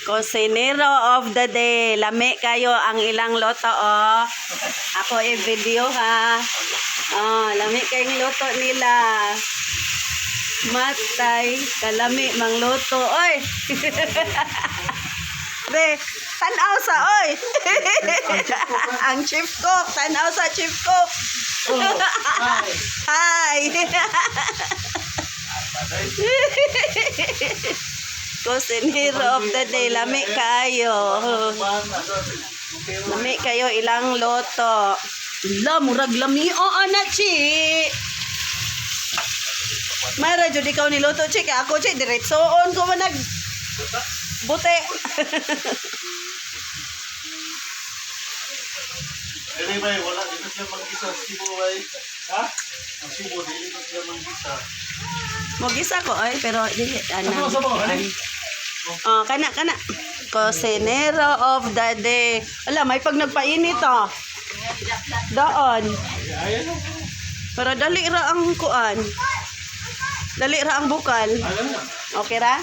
Kusinero of the day. Lami kayo ang ilang loto, oh. Ako i-video, ha. Oh, lami kayong loto nila. Matay, kalami mang loto. Oy! Be, tanaw sa, oy! Ang chief cook, tanaw sa chief cook. Hi! Kusinero of the day, lami kayo. Lami kayo ilang loto. La, murag lami o anak, chi. Mara, jud ikaw ni loto, chi. Kaya ako, chi, diretsoon ko man buti. Dili ba, wala dito siya mag-isa Cebu ba? Ha? Ang Cebu dili ko siya mag-isa. Mogisa ko, ay, pero dili Ano sa mo? Oh, kana. Kusinero of the day. Ala, may pag nagpainit, oh. Doon. Ayan. Pero dali ra ang kuan. Dali ra ang bukal. Alam na. Okay ra?